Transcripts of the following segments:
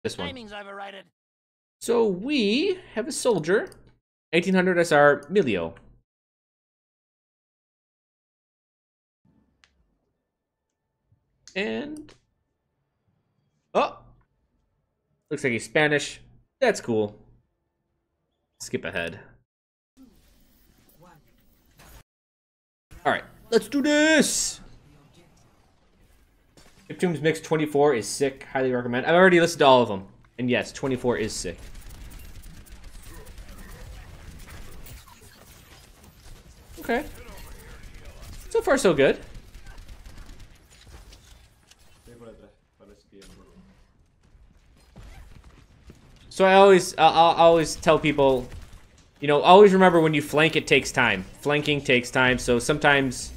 This one. So we have a soldier. 1800 SR Millio. And... oh! Looks like he's Spanish. That's cool. Skip ahead. Alright, let's do this! Chiptunes Mix 24 is sick. Highly recommend. I've already listened to all of them. And yes, 24 is sick. Okay. So far, so good. So I'll always tell people, you know, always remember when you flank, it takes time. Flanking takes time, so sometimes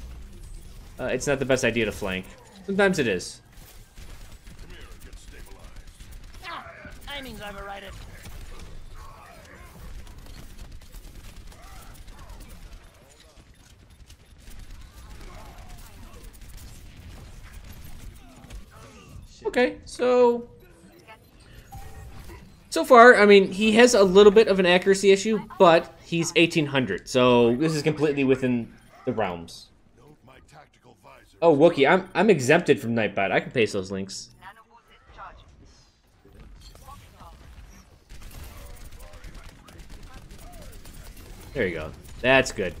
it's not the best idea to flank. Sometimes it is. Timing's overrated. Okay, so far, I mean, he has a little bit of an accuracy issue, but he's 1800, so this is completely within the realms. Oh, Wookie, I'm exempted from Nightbot. I can paste those links. There you go. That's good.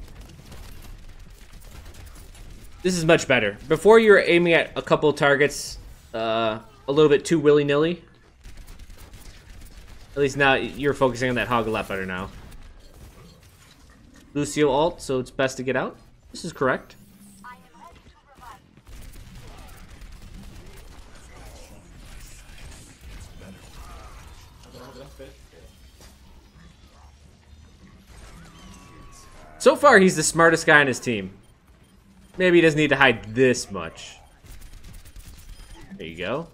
This is much better. Before you were aiming at a couple of targets a little bit too willy-nilly. At least now you're focusing on that hog a lot better now. Lucio ult, so it's best to get out. This is correct. So far, he's the smartest guy on his team. Maybe he doesn't need to hide this much. There you go.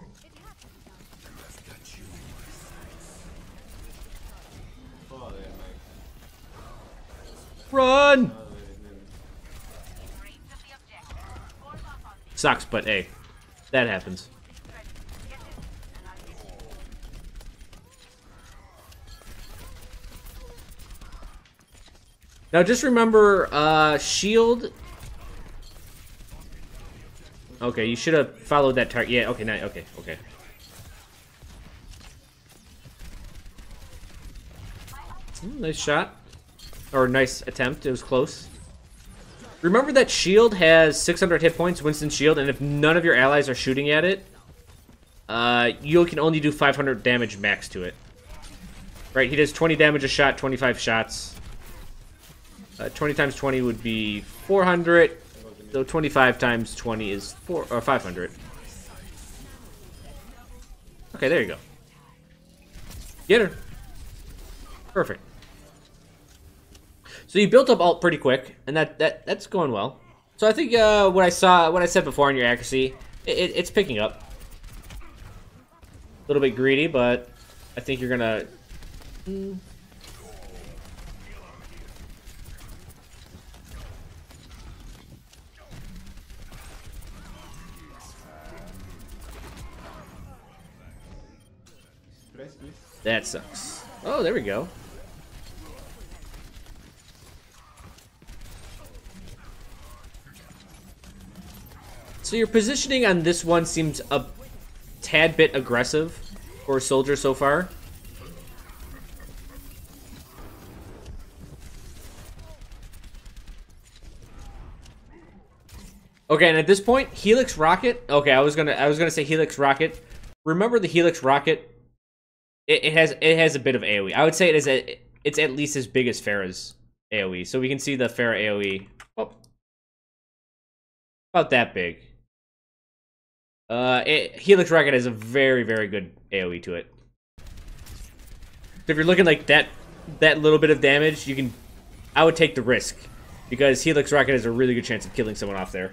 Run! Sucks, but hey, that happens. Now just remember, shield. Okay, you should have followed that target. Yeah, okay, okay. Nice shot. Or nice attempt, it was close. Remember that shield has 600 hit points, Winston's shield, and if none of your allies are shooting at it, you can only do 500 damage max to it. Right, he does 20 damage a shot, 25 shots. 20 times 20 would be 400, so 25 times 20 is 500. Okay, there you go. Get her. Perfect. So you built up ult pretty quick, and that's going well. So I think what I said before on your accuracy, it's picking up. A little bit greedy, but I think you're gonna. That sucks. Oh, there we go. So your positioning on this one seems a tad bit aggressive for a soldier so far. Okay, and at this point, Helix Rocket. Okay, I was gonna say Helix Rocket. Remember the Helix Rocket? It has a bit of AoE. I would say it's at least as big as Pharah's AoE. So we can see the Pharah AoE. Oh, about that big. Helix Rocket has a very, very good AoE to it. So if you're looking like that little bit of damage, I would take the risk because Helix Rocket has a really good chance of killing someone off there.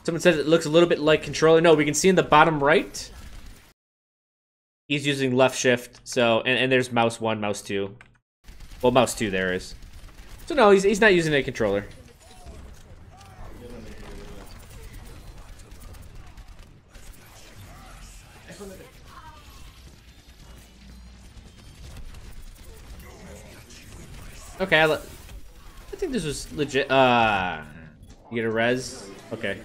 Someone says it looks a little bit like controller. No, we can see in the bottom right. He's using left shift. So and there's mouse 1, mouse 2. Well, mouse 2 there is. So no, he's not using a controller. Okay, I think this was legit. You get a res? Okay.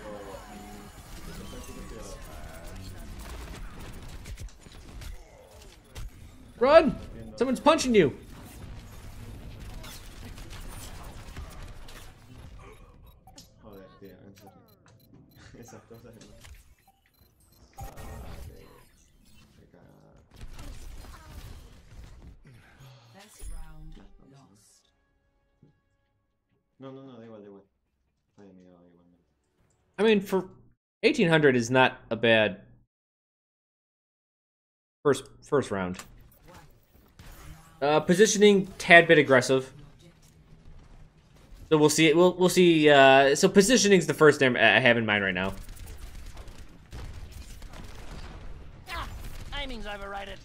Run! Someone's punching you! No, da igual. I mean, for 1800 is not a bad first round. Positioning tad bit aggressive. So we'll see. We'll see. So positioning's the first name I have in mind right now. Aiming's overrated.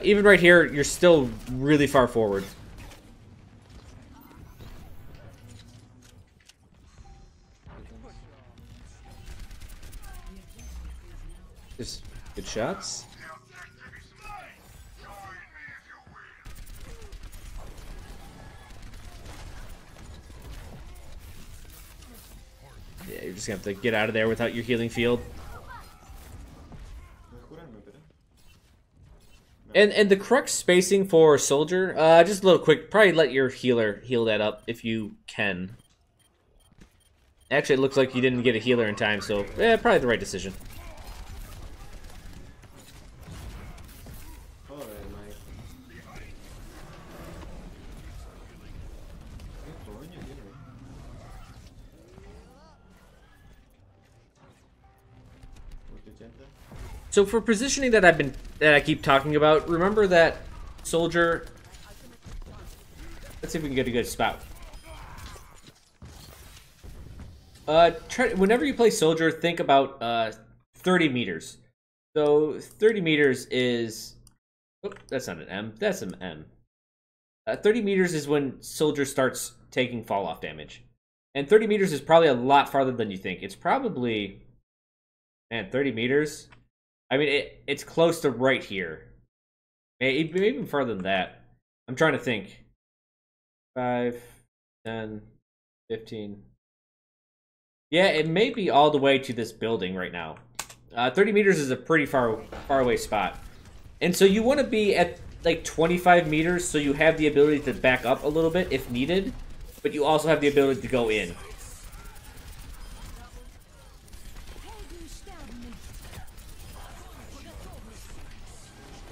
Even right here, you're still really far forward. Just good shots. Yeah, you're just gonna have to get out of there without your healing field. And the correct spacing for soldier, just a little quick, probably let your healer heal that up if you can. Actually, it looks like you didn't get a healer in time, so yeah, probably the right decision. So for positioning that I keep talking about, remember that soldier. Let's see if we can get a good spot. Whenever you play soldier, think about 30 meters. So 30 meters is. Oh, that's not an M. That's an M. 30 meters is when soldier starts taking fall off damage, and 30 meters is probably a lot farther than you think. It's probably, man, 30 meters. I mean, it's close to right here. Maybe even further than that. I'm trying to think. 5, 10, 15. Yeah, it may be all the way to this building right now. 30 meters is a pretty far away spot. And so you want to be at like 25 meters so you have the ability to back up a little bit if needed. But you also have the ability to go in.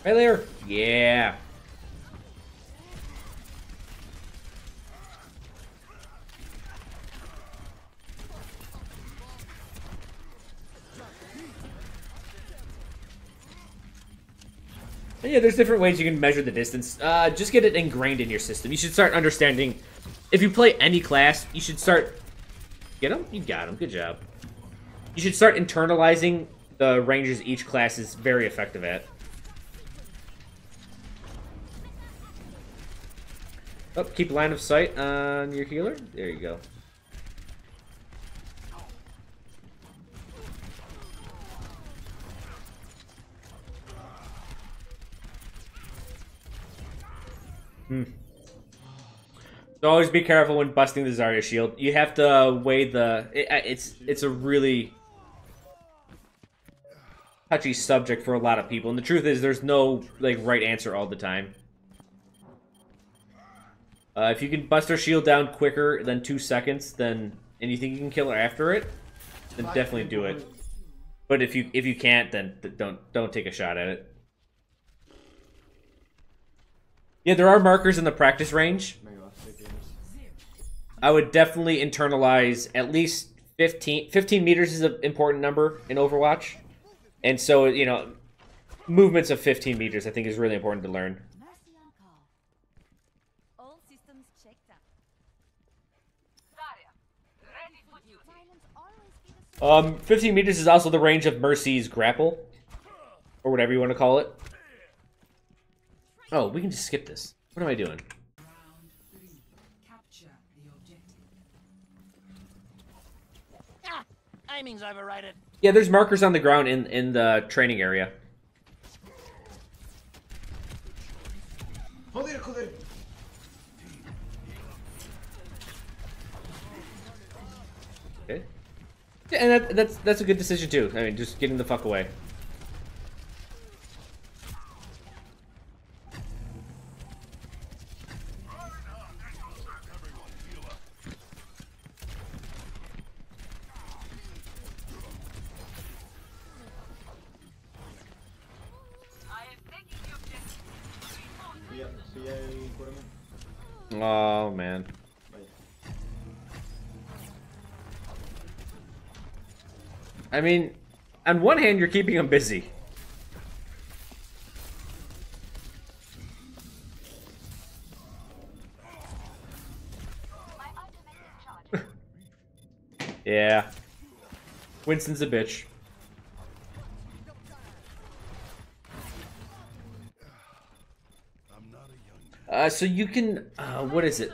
Right there. Yeah. And yeah, there's different ways you can measure the distance. Just get it ingrained in your system. You should start understanding. If you play any class, you should start. Get him? You got him. Good job. You should start internalizing the ranges each class is very effective at. Oh, keep line of sight on your healer. There you go. So always be careful when busting the Zarya shield. You have to weigh the. It's a really touchy subject for a lot of people, and the truth is, there's no like right answer all the time. If you can bust her shield down quicker than 2 seconds, then and you think you can kill her after it, then definitely do it. But if you can't, then don't take a shot at it. Yeah, there are markers in the practice range. I would definitely internalize at least 15 meters is an important number in Overwatch. And so, you know, movements of 15 meters I think is really important to learn. 15 meters is also the range of Mercy's grapple. Or whatever you want to call it. Oh, we can just skip this. What am I doing? timing's overrated. Yeah, there's markers on the ground in the training area. Joder, joder. Okay. Yeah, and that's a good decision too. I mean, just getting the fuck away. Sí, cúrame. Oh man. Vaya. I mean, on one hand, you're keeping him busy. Yeah. Winston's a bitch. So you can, what is it?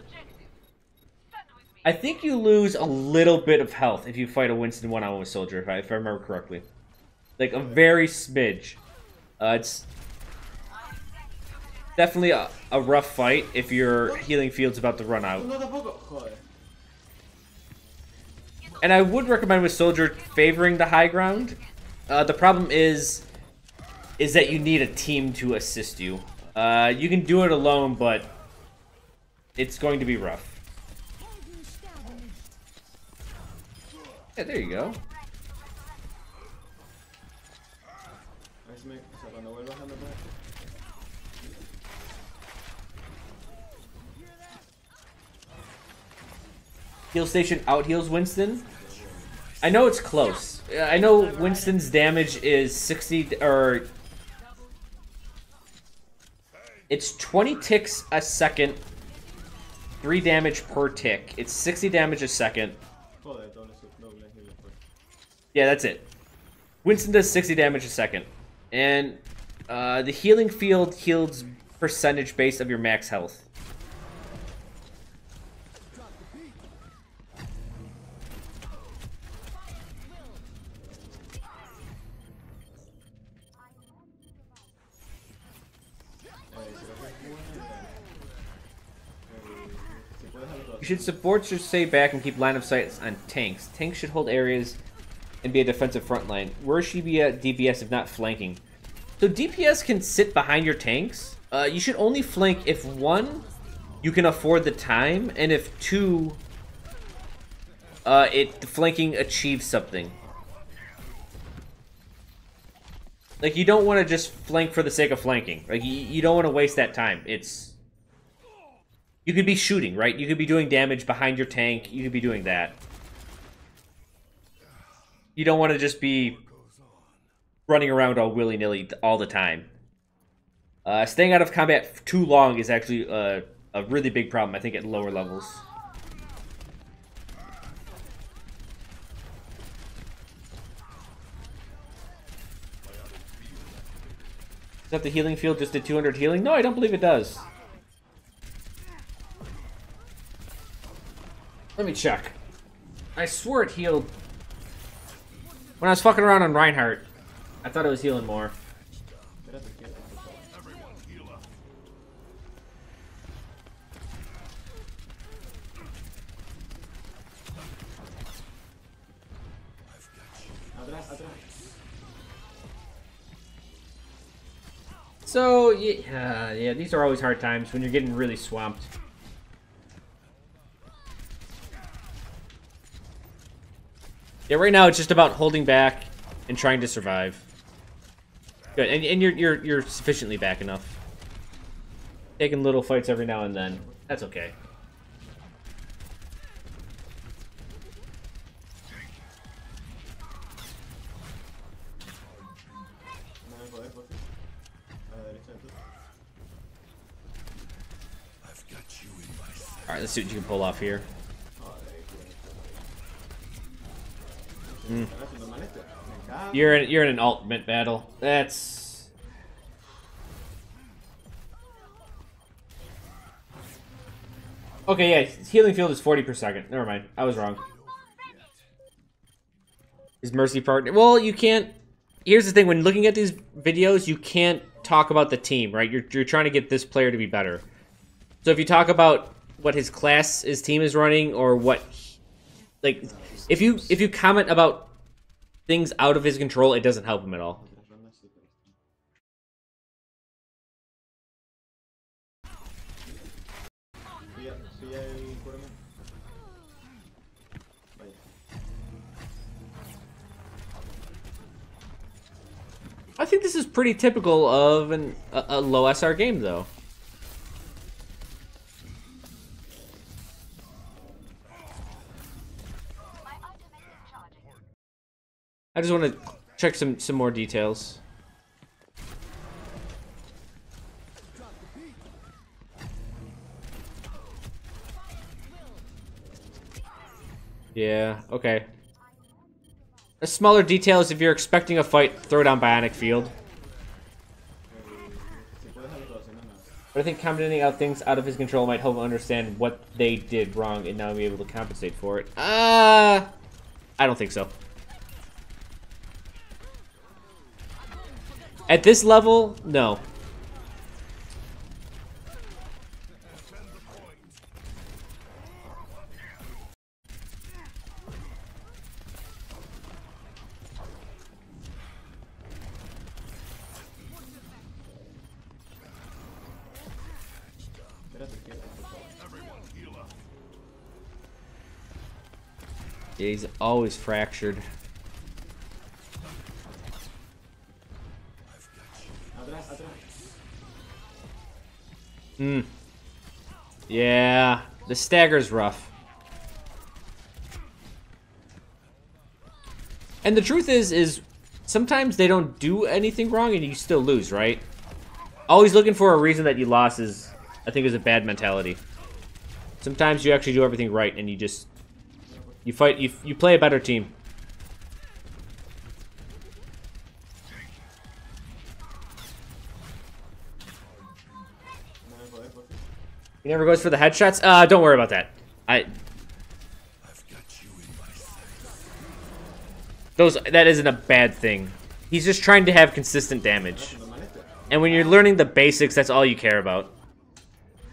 I think you lose a little bit of health if you fight a Winston one-on-one with Soldier, if I remember correctly. Like, a very smidge. It's definitely a rough fight if your healing field's about to run out. No, tampoco. Joder. And I would recommend with Soldier favoring the high ground. The problem is that you need a team to assist you. You can do it alone, but it's going to be rough. Yeah, there you go. A ver si me... O sea, cuando vuelvas a andar. Heal station out heals Winston. I know it's close. I know Winston's damage is 60 or it's 20 ticks a second, 3 damage per tick. It's 60 damage a second. Joder, doble heal después. Yeah, that's it. Winston does 60 damage a second, and the healing field heals percentage based of your max health. You should support your stay back and keep line of sight on tanks. Tanks should hold areas and be a defensive front line. Where should be a DPS if not flanking? So DPS can sit behind your tanks. You should only flank if 1, you can afford the time, and if 2, the flanking achieves something. Like, you don't want to just flank for the sake of flanking. Like, you don't want to waste that time. You could be shooting, right? You could be doing damage behind your tank. You could be doing that. You don't want to just be running around all willy-nilly all the time. Staying out of combat too long is actually a really big problem, I think, at lower levels. Is that the healing field just did 200 healing? No, I don't believe it does. Let me check. I swore it healed. When I was fucking around on Reinhardt, I thought it was healing more. So, yeah, these are always hard times when you're getting really swamped. Yeah, right now it's just about holding back and trying to survive. Good, and you're sufficiently back enough. Taking little fights every now and then. That's okay. Alright, let's see what you can pull off here. You're in an ultimate battle. That's... Okay, yeah, healing field is 40 per second. Never mind, I was wrong. His mercy partner. Well, you can't. Here's the thing: when looking at these videos, you can't talk about the team, right? You're trying to get this player to be better. So if you talk about what his team is running, or what, if you comment about things out of his control, it doesn't help him at all. I think this is pretty typical of a low SR game, though. I just want to check some more details. Yeah, okay. A smaller details: if you're expecting a fight, throw down Bionic Field. But I think commenting out things out of his control might help him understand what they did wrong and now be able to compensate for it. I don't think so. At this level, no. Yeah, he's always fractured. Yeah, the stagger's rough. And the truth is sometimes they don't do anything wrong and you still lose, right? Always looking for a reason that you lost is, I think, is a bad mentality. Sometimes you actually do everything right and you fight, you play a better team. He never goes for the headshots? Don't worry about that. That isn't a bad thing. He's just trying to have consistent damage. And when you're learning the basics, that's all you care about.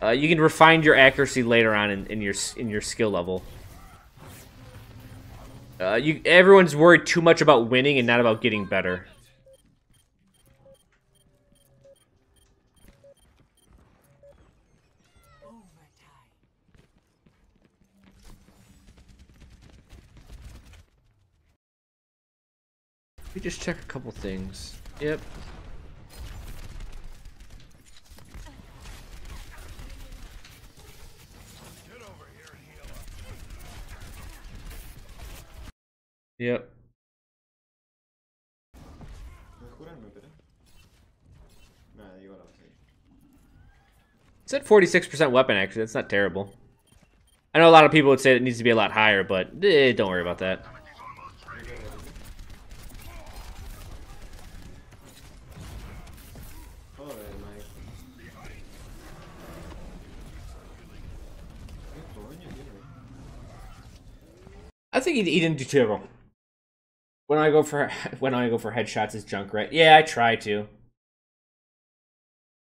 You can refine your accuracy later on in your skill level. Everyone's worried too much about winning and not about getting better. Let me just check a couple things. Yep. Yep. It's at 46% weapon, actually. That's not terrible. I know a lot of people would say it needs to be a lot higher, but don't worry about that. I think he didn't do terrible. When I go for headshots, is Junkrat. Yeah, I try to.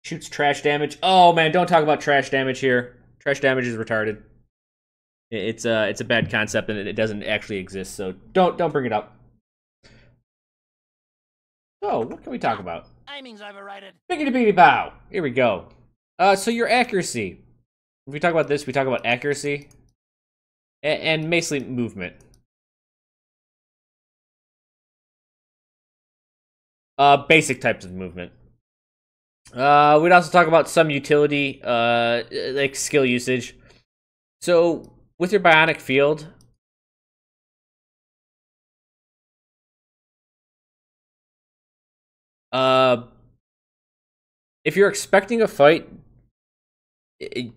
Shoots trash damage. Oh man, don't talk about trash damage here. Trash damage is retarded. It's a bad concept and it doesn't actually exist. So don't bring it up. So what can we talk about? Timing's overrated. Biggity biggity bow. Here we go. So your accuracy. If we talk about this, we talk about accuracy. And mostly movement. Basic types of movement. We'd also talk about some utility, like skill usage. So, with your Bionic Field, if you're expecting a fight,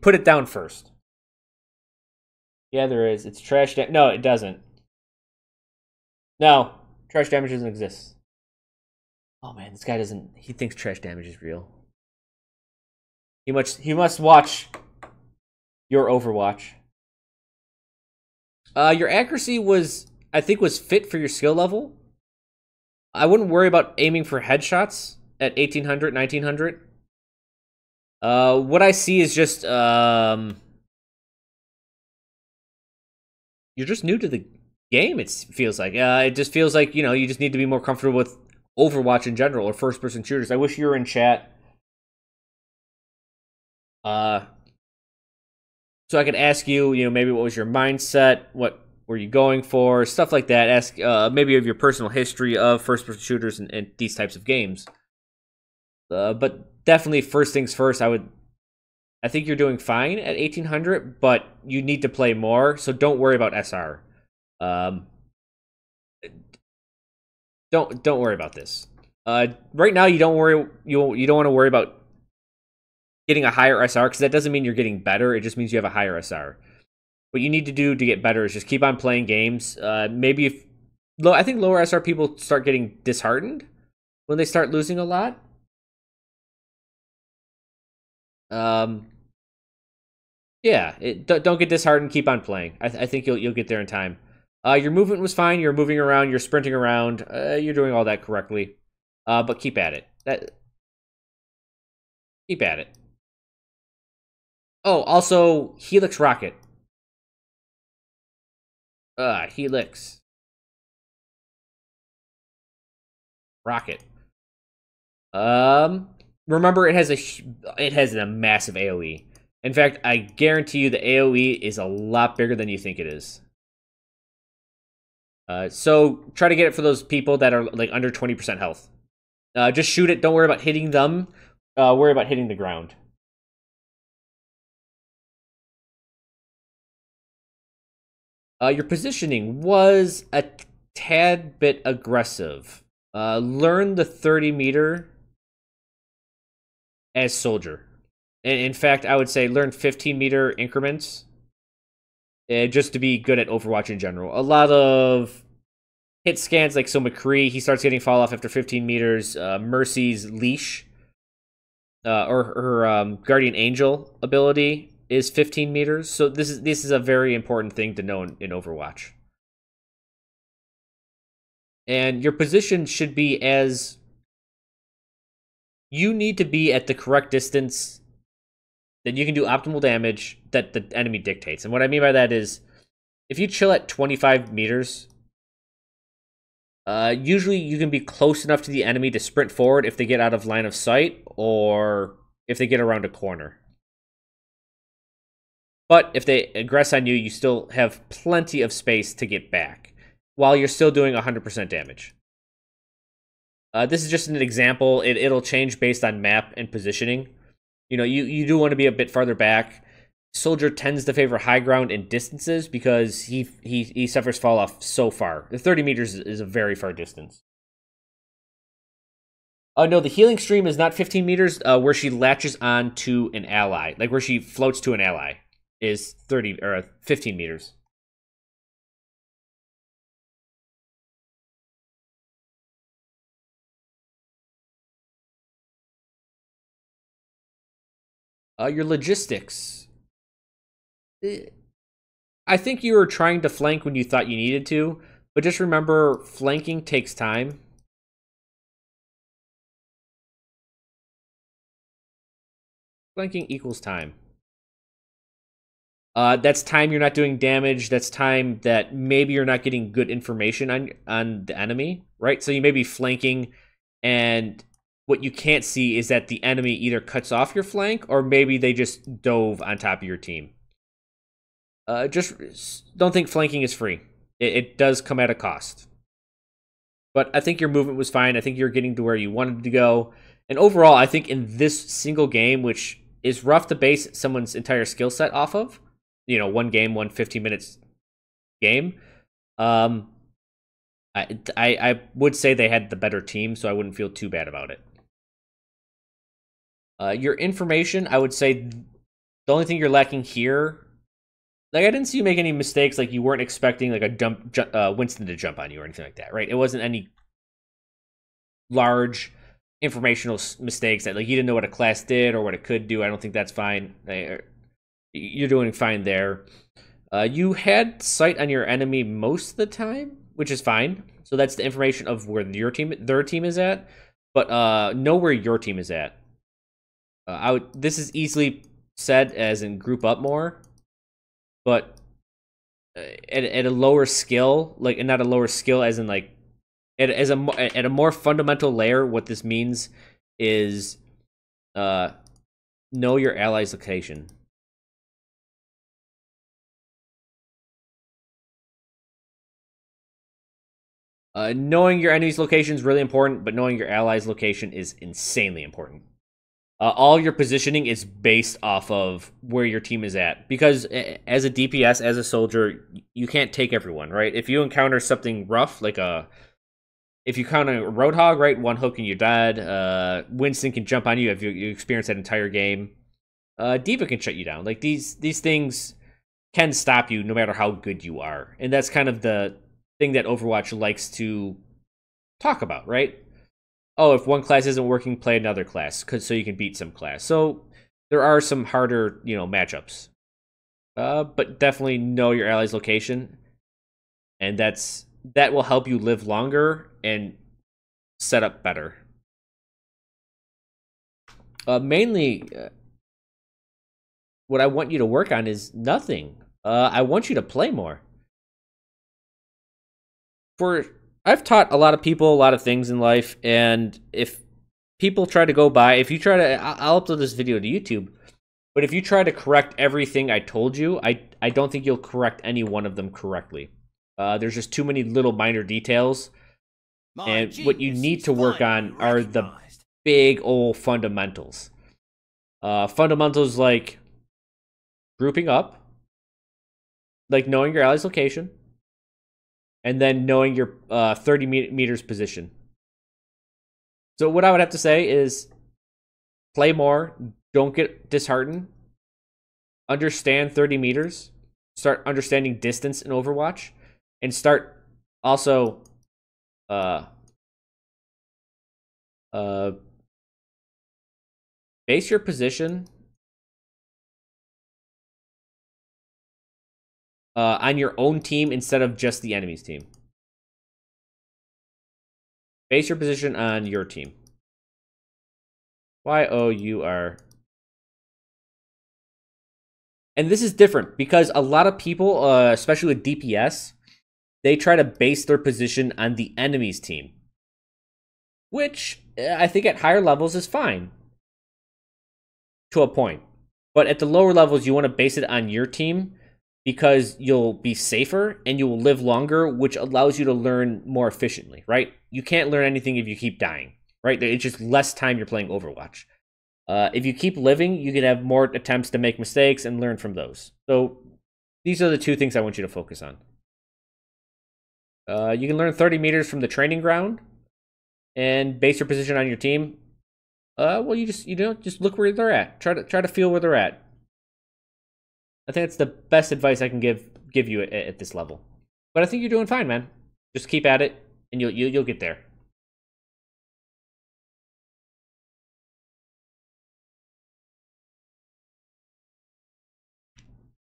put it down first. Yeah, there is. It's trash damage. No, it doesn't. No, trash damage doesn't exist. Oh man, this guy doesn't. He thinks trash damage is real. He must watch your Overwatch. Your accuracy was I think was fit for your skill level. I wouldn't worry about aiming for headshots at 1800, 1900. What I see is just you're just new to the game. It feels like it just feels like you just need to be more comfortable with Overwatch in general or first-person shooters. I wish you were in chat, so I could ask you, maybe what was your mindset, what were you going for, stuff like that. Ask maybe of your personal history of first-person shooters and these types of games. But definitely, first things first, I think you're doing fine at 1800, but you need to play more, so don't worry about SR. Don't worry about this. Right now, you don't want to worry about getting a higher SR, because that doesn't mean you're getting better. It just means you have a higher SR. What you need to do to get better is just keep on playing games. Maybe I think lower SR people start getting disheartened when they start losing a lot. Yeah, don't get disheartened. Keep on playing. I think you'll get there in time. Your movement was fine. You're moving around. You're sprinting around. You're doing all that correctly. But keep at it. Keep at it. Oh, also Helix Rocket. Helix Rocket. Remember, it has a massive AoE. In fact, I guarantee you the AoE is a lot bigger than you think it is. So try to get it for those people that are like under 20% health. Just shoot it. Don't worry about hitting them. Worry about hitting the ground. Your positioning was a tad bit aggressive. Learn the 30-meter as soldier. In fact, I would say learn 15-meter increments just to be good at Overwatch in general. A lot of hit scans, like so McCree, he starts getting fall off after 15 meters. Mercy's leash or her Guardian Angel ability is 15 meters. So this is a very important thing to know in Overwatch. And your position should be you need to be at the correct distance that you can do optimal damage that the enemy dictates. And what I mean by that is, if you chill at 25 meters, usually you can be close enough to the enemy to sprint forward if they get out of line of sight or if they get around a corner. But if they aggress on you, you still have plenty of space to get back while you're still doing 100% damage. This is just an example. It'll change based on map and positioning. You do want to be a bit farther back. Soldier tends to favor high ground and distances because he suffers fall off so far. The 30 meters is a very far distance. Oh no, the healing stream is not 15 meters. Where she latches on to an ally, like where she floats to an ally, is 30 or 15 meters. Your logistics. I think you were trying to flank when you thought you needed to, but just remember, flanking takes time. Flanking equals time. That's time you're not doing damage. That's time that maybe you're not getting good information on the enemy, right? So you may be flanking, and what you can't see is that the enemy either cuts off your flank or maybe they just dove on top of your team. Just don't think flanking is free. It does come at a cost. But I think your movement was fine. I think you're getting to where you wanted to go. And overall, I think in this single game, which is rough to base someone's entire skill set off of, one game, 15 minutes game, I would say they had the better team, so I wouldn't feel too bad about it. Your information, I would say the only thing you're lacking here, like I didn't see you make any mistakes, like you weren't expecting like a Winston to jump on you or anything like that, right? It wasn't any large informational mistakes that like you didn't know what a class did or what it could do. I don't think that's fine. You're doing fine there. You had sight on your enemy most of the time, which is fine. So that's the information of where their team is at. But know where your team is at. This is easily said as in group up more, but at a lower skill, like, and not a lower skill as in like at a more fundamental layer. What this means is know your ally's location. Knowing your enemy's location is really important, but knowing your ally's location is insanely important. All your positioning is based off of where your team is at. Because as a DPS, as a soldier, you can't take everyone, right? If you encounter something rough, like if you counter a Roadhog, right, one hook and you're dead. Winston can jump on you if you experience that entire game. D.Va can shut you down. Like, these things can stop you no matter how good you are. And that's kind of the thing that Overwatch likes to talk about, right? Oh, if one class isn't working, play another class, so you can beat some class. So there are some harder, matchups. But definitely know your ally's location, and that will help you live longer and set up better. Mainly, what I want you to work on is nothing. I want you to play more. I've taught a lot of people a lot of things in life, and if people try to go by, I'll upload this video to YouTube, but if you try to correct everything I told you, I don't think you'll correct any one of them correctly. There's just too many little minor details, and what you need to work on are the big old fundamentals. Fundamentals like grouping up, like knowing your ally's location, and then knowing your 30 meters position. So what I would have to say is play more, don't get disheartened, understand 30 meters, start understanding distance in Overwatch, and start also base your position on your own team instead of just the enemy's team. Base your position on your team. Y-O-U-R. And this is different because a lot of people, especially with DPS, they try to base their position on the enemy's team, which I think at higher levels is fine to a point. But at the lower levels, you want to base it on your team because you'll be safer and you will live longer, which allows you to learn more efficiently, right? You can't learn anything if you keep dying, right? It's just less time you're playing Overwatch. If you keep living, you can have more attempts to make mistakes and learn from those. So these are the two things I want you to focus on. You can learn 30 meters from the training ground and base your position on your team. Well, you just look where they're at. Try to feel where they're at. I think that's the best advice I can give you at this level. But I think you're doing fine, man. Just keep at it, and you'll get there.